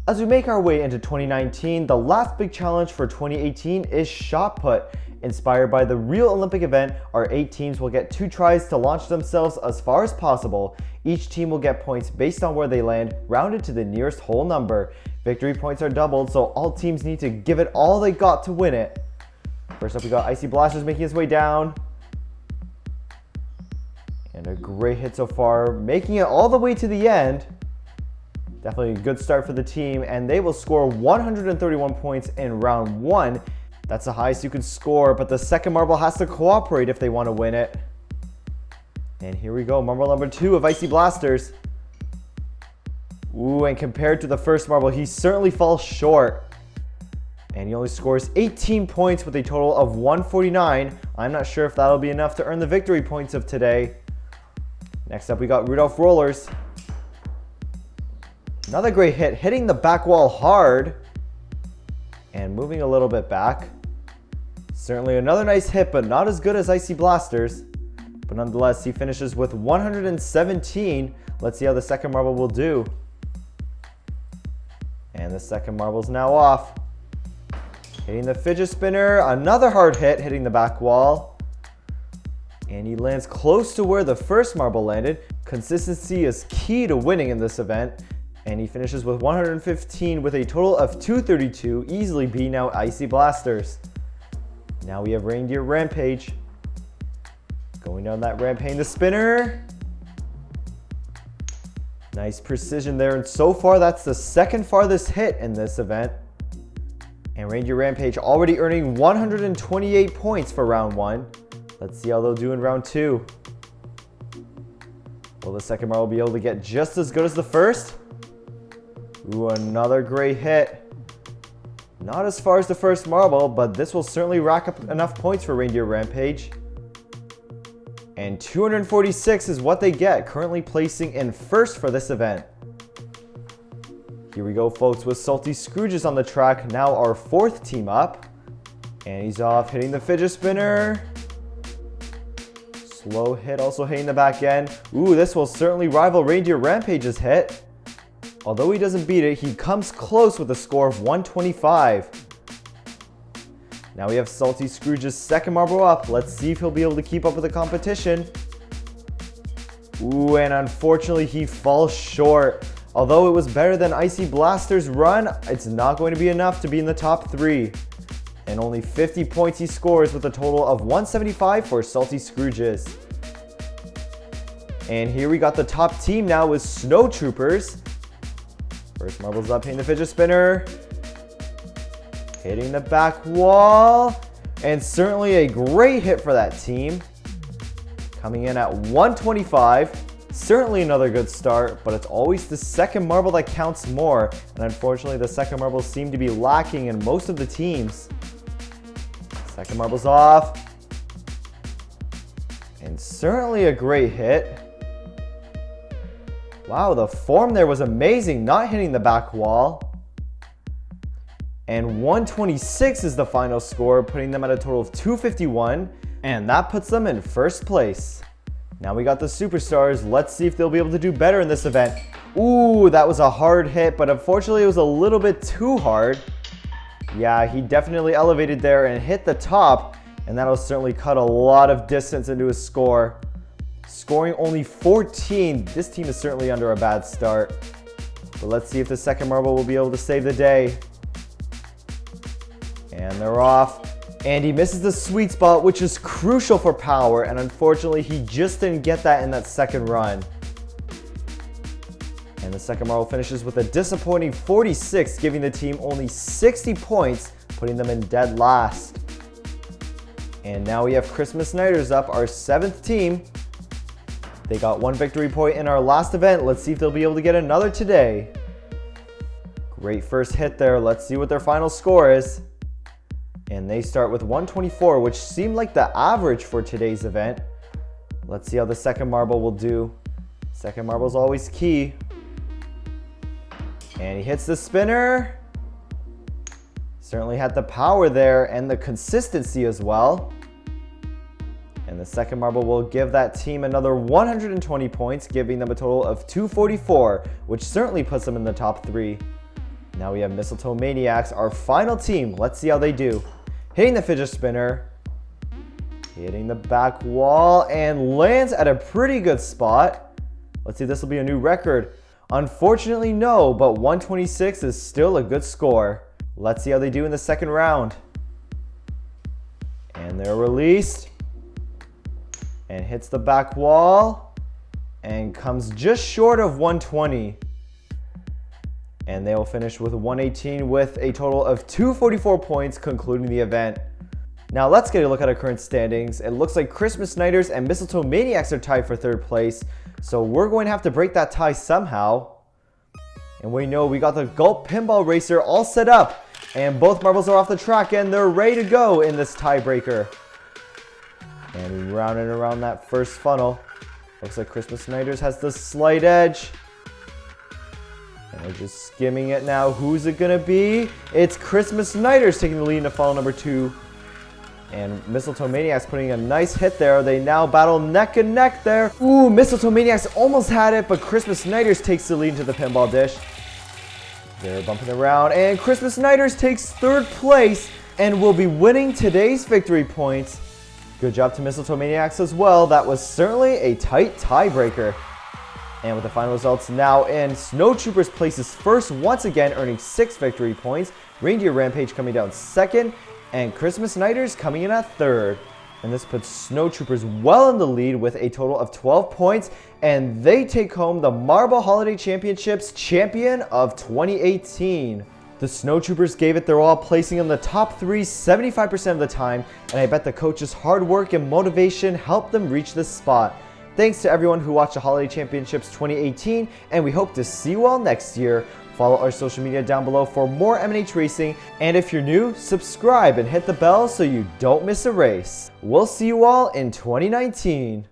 As we make our way into 2019, the last big challenge for 2018 is shot put. Inspired by the real Olympic event, our 8 teams will get 2 tries to launch themselves as far as possible. Each team will get points based on where they land, rounded to the nearest whole number. Victory points are doubled, so all teams need to give it all they got to win it. First up, we got Icy Blasters making his way down. And a great hit so far, making it all the way to the end. Definitely a good start for the team, and they will score 131 points in round 1. That's the highest you can score, but the second marble has to cooperate if they want to win it. And here we go, marble number 2 of Icy Blasters. Ooh, and compared to the first marble, he certainly falls short. And he only scores 18 points with a total of 149. I'm not sure if that'll be enough to earn the victory points of today. Next up, we got Rudolph Rollers. Another great hit, hitting the back wall hard. And moving a little bit back. Certainly another nice hit, but not as good as Icy Blasters. But nonetheless, he finishes with 117. Let's see how the second marble will do. And the second marble's now off. Hitting the Fidget Spinner, another hard hit, hitting the back wall. And he lands close to where the first marble landed. Consistency is key to winning in this event. And he finishes with 115 with a total of 232, easily beating out Icy Blasters. Now we have Reindeer Rampage. Going down that ramp, hitting the spinner. Nice precision there, and so far that's the second farthest hit in this event. And Reindeer Rampage already earning 128 points for round 1. Let's see how they'll do in round 2. Will the second marble be able to get just as good as the first? Ooh, another great hit. Not as far as the first marble, but this will certainly rack up enough points for Reindeer Rampage. And 246 is what they get, currently placing in first for this event. Here we go, folks, with Salty Scrooges on the track. Now our 4th team up. And he's off, hitting the Fidget Spinner. Slow hit, also hitting the back end. Ooh, this will certainly rival Reindeer Rampage's hit. Although he doesn't beat it, he comes close with a score of 125. Now we have Salty Scrooge's second marble up. Let's see if he'll be able to keep up with the competition. Ooh, and unfortunately he falls short. Although it was better than Icy Blaster's run, it's not going to be enough to be in the top 3. And only 50 points he scores with a total of 175 for Salty Scrooges. And here we got the top team now with Snow Troopers. First marble's up, hitting the Fidget Spinner. Hitting the back wall. And certainly a great hit for that team. Coming in at 125. Certainly another good start, but it's always the second marble that counts more. And unfortunately, the second marbles seem to be lacking in most of the teams. Second marble's off. And certainly a great hit. Wow, the form there was amazing, not hitting the back wall. And 126 is the final score, putting them at a total of 251. And that puts them in first place. Now we got the Superstars. Let's see if they'll be able to do better in this event. Ooh, that was a hard hit, but unfortunately it was a little bit too hard. Yeah, he definitely elevated there and hit the top, and that'll certainly cut a lot of distance into his score. Scoring only 14, this team is certainly under a bad start. But let's see if the second marble will be able to save the day. And they're off. And he misses the sweet spot, which is crucial for power, and unfortunately he just didn't get that in that second run. And the second marble finishes with a disappointing 46, giving the team only 60 points, putting them in dead last. And now we have Christmas Nighters up, our 7th team. They got 1 victory point in our last event. Let's see if they'll be able to get another today. Great first hit there. Let's see what their final score is. And they start with 124, which seemed like the average for today's event. Let's see how the second marble will do. Second marble is always key. And he hits the spinner. Certainly had the power there and the consistency as well. And the second marble will give that team another 120 points, giving them a total of 244, which certainly puts them in the top 3. Now we have Mistletoe Maniacs, our final team. Let's see how they do. Hitting the Fidget Spinner. Hitting the back wall and lands at a pretty good spot. Let's see if this will be a new record. Unfortunately, no, but 126 is still a good score. Let's see how they do in the second round. And they're released. And hits the back wall. And comes just short of 120. And they will finish with 118 with a total of 244 points, concluding the event. Now let's get a look at our current standings. It looks like Christmas Nighters and Mistletoe Maniacs are tied for third place. So we're going to have to break that tie somehow. And we know we got the Gulp Pinball Racer all set up. And both marbles are off the track and they're ready to go in this tiebreaker. And round and around that first funnel. Looks like Christmas Nighters has the slight edge. And we're just skimming it now. Who's it going to be? It's Christmas Nighters taking the lead into funnel number 2. And Mistletoe Maniacs putting a nice hit there. They now battle neck and neck there. Ooh, Mistletoe Maniacs almost had it, but Christmas Nighters takes the lead into the pinball dish. They're bumping around, and Christmas Nighters takes third place and will be winning today's victory points. Good job to Mistletoe Maniacs as well. That was certainly a tight tiebreaker. And with the final results now in, Snow Troopers places first once again, earning 6 victory points. Reindeer Rampage coming down second. And Christmas Nighters coming in at third. And this puts Snow Troopers well in the lead with a total of 12 points. And they take home the Marble Holiday Championships Champion of 2018. The Snow Troopers gave it their all, placing in the top 3 75% of the time. And I bet the coaches' hard work and motivation helped them reach this spot. Thanks to everyone who watched the Holiday Championships 2018. And we hope to see you all next year. Follow our social media down below for more M&H Racing, and if you're new, subscribe and hit the bell so you don't miss a race. We'll see you all in 2019.